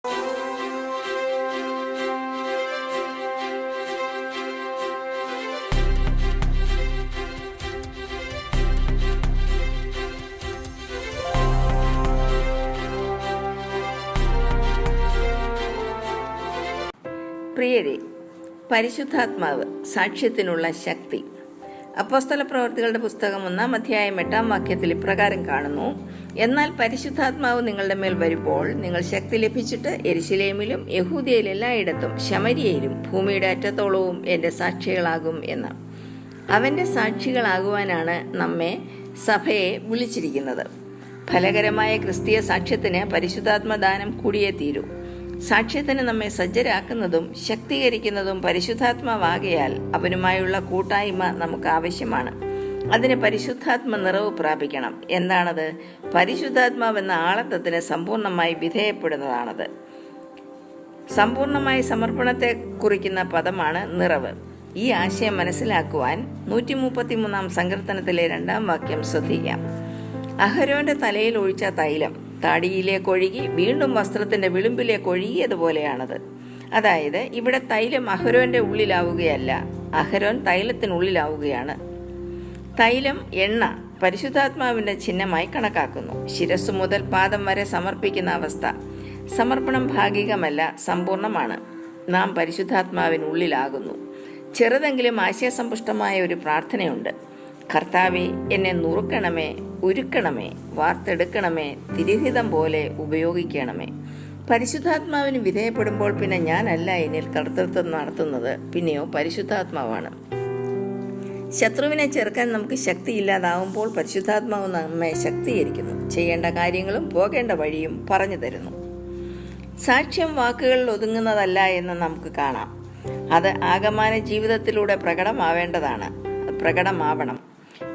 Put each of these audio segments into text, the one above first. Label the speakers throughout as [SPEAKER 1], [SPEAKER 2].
[SPEAKER 1] പ്രിയരെ, പരിശുദ്ധാത്മാവ് സാക്ഷ്യത്തിനുള്ള ശക്തി. അപ്പോസ്തല പ്രവർത്തികളുടെ പുസ്തകം 1-ാം അധ്യായം 8-ാം വാക്യത്തിൽ ഇപ്രകാരം കാണുന്നു: എന്നാൽ പരിശുദ്ധാത്മാവ് നിങ്ങളുടെ മേൽ വരുമ്പോൾ നിങ്ങൾ ശക്തി ലഭിച്ചിട്ട് യെരുശലേമിലും യഹൂദയിൽ എല്ലായിടത്തും ശമര്യയിലും ഭൂമിയുടെ അറ്റത്തോളവും എൻ്റെ സാക്ഷികളാകും എന്ന്. അവൻ്റെ സാക്ഷികളാകുവാനാണ് നമ്മെ സഭയെ വിളിച്ചിരിക്കുന്നത്. ഫലകരമായ ക്രിസ്തീയ സാക്ഷ്യത്തിന് പരിശുദ്ധാത്മദാനം കൂടിയേ തീരൂ. സാക്ഷ്യത്തിന് നമ്മെ സജ്ജരാക്കുന്നതും ശക്തീകരിക്കുന്നതും പരിശുദ്ധാത്മാവാകയാൽ അവനുമായുള്ള കൂട്ടായ്മ നമുക്ക് ആവശ്യമാണ്. അതിന് പരിശുദ്ധാത്മ നിറവ് പ്രാപിക്കണം. എന്താണത്? പരിശുദ്ധാത്മാവെന്ന ആളത്വത്തിന് സമ്പൂർണമായി വിധേയപ്പെടുന്നതാണത്. സമ്പൂർണമായ സമർപ്പണത്തെ കുറിക്കുന്ന പദമാണ് നിറവ്. ഈ ആശയം മനസ്സിലാക്കുവാൻ 133-ാം സങ്കീർത്തനത്തിലെ 2-ാം വാക്യം ശ്രദ്ധിക്കാം. അഹരോന്റെ തലയിൽ ഒഴിച്ച തൈലം താടിയിലേക്കൊഴുകി വീണ്ടും വസ്ത്രത്തിന്റെ വിളിമ്പിലേക്കൊഴുകിയതുപോലെയാണത്. അതായത് ഇവിടെ തൈലം അഹരോന്റെ ഉള്ളിലാവുകയല്ല, അഹരോൻ തൈലത്തിനുള്ളിലാവുകയാണ്. തൈലം, എണ്ണ പരിശുദ്ധാത്മാവിന്റെ ചിഹ്നമായി കണക്കാക്കുന്നു. ശിരസ്സു മുതൽ പാദം വരെ സമർപ്പിക്കുന്ന അവസ്ഥ. സമർപ്പണം ഭാഗികമല്ല, സമ്പൂർണമാണ്. നാം പരിശുദ്ധാത്മാവിനുള്ളിലാകുന്നു. ചെറുതെങ്കിലും ആശയസമ്പുഷ്ടമായ ഒരു പ്രാർത്ഥനയുണ്ട്: കർത്താവേ, എന്നെ നുറുക്കണമേ, ഉരുക്കണമേ, വാർത്തെടുക്കണമേ, തിരുഹിതം പോലെ ഉപയോഗിക്കണമേ. പരിശുദ്ധാത്മാവിന് വിധേയപ്പെടുമ്പോൾ പിന്നെ ഞാനല്ല എന്നിൽ കർത്തൃത്വം നടത്തുന്നത്, പിന്നെയോ പരിശുദ്ധാത്മാവാണ്. ശത്രുവിനെ ചെറുക്കാൻ നമുക്ക് ശക്തിയില്ലാതാവുമ്പോൾ പരിശുദ്ധാത്മാവ് നമ്മെ ശക്തീകരിക്കുന്നു. ചെയ്യേണ്ട കാര്യങ്ങളും പോകേണ്ട വഴിയും പറഞ്ഞു തരുന്നു. സാക്ഷ്യം വാക്കുകളിൽ ഒതുങ്ങുന്നതല്ല എന്ന് നമുക്ക് കാണാം. അത് ആഗമന ജീവിതത്തിലൂടെ പ്രകടമാവണം.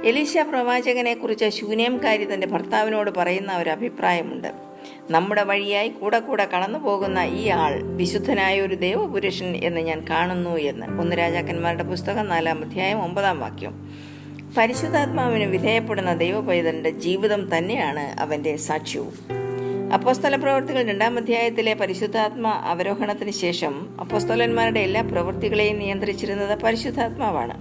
[SPEAKER 1] എലീശ പ്രവാചകനെ കുറിച്ച് ശൂനേംകാരി തന്റെ ഭർത്താവിനോട് പറയുന്ന ഒരു അഭിപ്രായമുണ്ട്: നമ്മുടെ വഴിയായി കൂടെ കടന്നു പോകുന്ന ഈ ആൾ വിശുദ്ധനായ ഒരു ദേവപുരുഷൻ എന്ന് ഞാൻ കാണുന്നു എന്ന്. 1 രാജാക്കന്മാരുടെ പുസ്തകം 4-ാം അധ്യായം 9-ാം വാക്യം. പരിശുദ്ധാത്മാവിന് വിധേയപ്പെടുന്ന ദൈവപൈതലിന്റെ ജീവിതം തന്നെയാണ് അവന്റെ സാക്ഷ്യവും. അപ്പോസ്തല പ്രവർത്തികൾ 2-ാം അധ്യായത്തിലെ പരിശുദ്ധാത്മ അവരോഹണത്തിന് ശേഷം അപ്പോസ്തലന്മാരുടെ എല്ലാ പ്രവൃത്തികളെയും നിയന്ത്രിച്ചിരുന്നത് പരിശുദ്ധാത്മാവാണ്.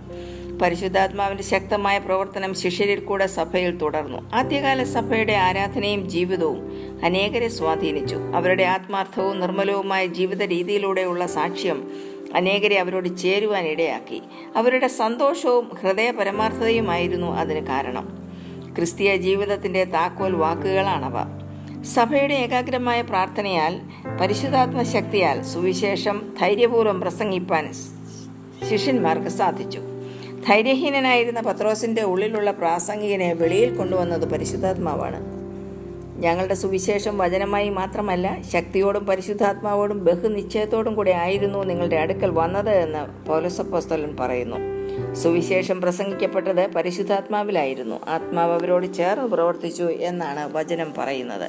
[SPEAKER 1] പരിശുദ്ധാത്മാവിന്റെ ശക്തമായ പ്രവർത്തനം ശിഷ്യരിൽ കൂടെ സഭയിൽ തുടർന്നു. ആദ്യകാല സഭയുടെ ആരാധനയും ജീവിതവും അനേകരെ സ്വാധീനിച്ചു. അവരുടെ ആത്മാർത്ഥവും നിർമ്മലവുമായ ജീവിത രീതിയിലൂടെയുള്ള സാക്ഷ്യം അനേകരെ അവരോട് ചേരുവാൻ ഇടയാക്കി. അവരുടെ സന്തോഷവും ഹൃദയ പരമാർത്ഥതയുമായിരുന്നു അതിന് കാരണം. ക്രിസ്തീയ ജീവിതത്തിന്റെ താക്കോൽ വാക്കുകളാണവ. സഭയുടെ ഏകാഗ്രമായ പ്രാർത്ഥനയാൽ, പരിശുദ്ധാത്മ ശക്തിയാൽ സുവിശേഷം ധൈര്യപൂർവ്വം പ്രസംഗിപ്പാൻ ശിഷ്യന്മാർക്ക് സാധിച്ചു. ധൈര്യഹീനനായിരുന്ന പത്രോസിന്റെ ഉള്ളിലുള്ള പ്രാസംഗികനെ വെളിയിൽ കൊണ്ടുവന്നത് പരിശുദ്ധാത്മാവാണ്. ഞങ്ങളുടെ സുവിശേഷം വചനമായി മാത്രമല്ല, ശക്തിയോടും പരിശുദ്ധാത്മാവോടും ബഹുനിശ്ചയത്തോടും കൂടെ ആയിരുന്നു നിങ്ങളുടെ അടുക്കൽ വന്നത് എന്ന് പൗലോസ് അപ്പോസ്തലൻ പറയുന്നു. സുവിശേഷം പ്രസംഗിക്കപ്പെട്ടത് പരിശുദ്ധാത്മാവിലായിരുന്നു. ആത്മാവ് അവരോട് ചേർന്ന് പ്രവർത്തിച്ചു എന്നാണ് വചനം പറയുന്നത്.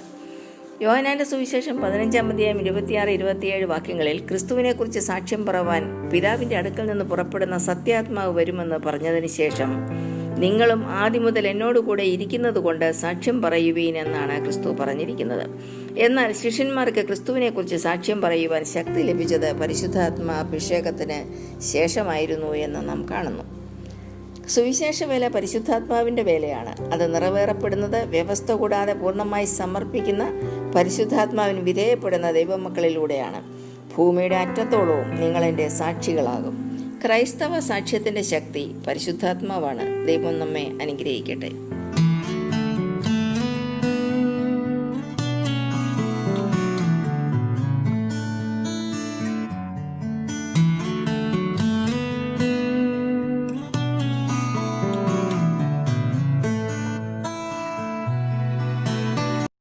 [SPEAKER 1] യോഹന്നാന്റെ സുവിശേഷം 15-ാം അധ്യായം 26-27 വാക്യങ്ങളിൽ ക്രിസ്തുവിനെ കുറിച്ച് സാക്ഷ്യം പറവാൻ പിതാവിന്റെ അടുക്കൽ നിന്ന് പുറപ്പെടുന്ന സത്യാത്മാവ് വരുമെന്ന് പറഞ്ഞതിന് ശേഷം, നിങ്ങളും ആദ്യം മുതൽ എന്നോടുകൂടെ ഇരിക്കുന്നത് കൊണ്ട് സാക്ഷ്യം പറയുവീൻ എന്നാണ് ക്രിസ്തു പറഞ്ഞിരിക്കുന്നത്. എന്നാൽ ശിഷ്യന്മാർക്ക് ക്രിസ്തുവിനെ കുറിച്ച് സാക്ഷ്യം പറയുവാൻ ശക്തി ലഭിച്ചത് പരിശുദ്ധാത്മാ അഭിഷേകത്തിന് ശേഷമായിരുന്നു എന്ന് നാം കാണുന്നു. സുവിശേഷ വേല പരിശുദ്ധാത്മാവിന്റെ വേലയാണ്. അത് നിറവേറപ്പെടുന്നത് വ്യവസ്ഥ കൂടാതെ പൂർണ്ണമായി സമർപ്പിക്കുന്ന, പരിശുദ്ധാത്മാവിന് വിധേയപ്പെടുന്ന ദൈവമക്കളിലൂടെയാണ്. ഭൂമിയുടെ അറ്റത്തോളവും നിങ്ങൾ എൻ്റെ സാക്ഷികളാകും. ക്രൈസ്തവ സാക്ഷ്യത്തിന്റെ ശക്തി പരിശുദ്ധാത്മാവാണ്. ദൈവം നമ്മെ അനുഗ്രഹിക്കട്ടെ.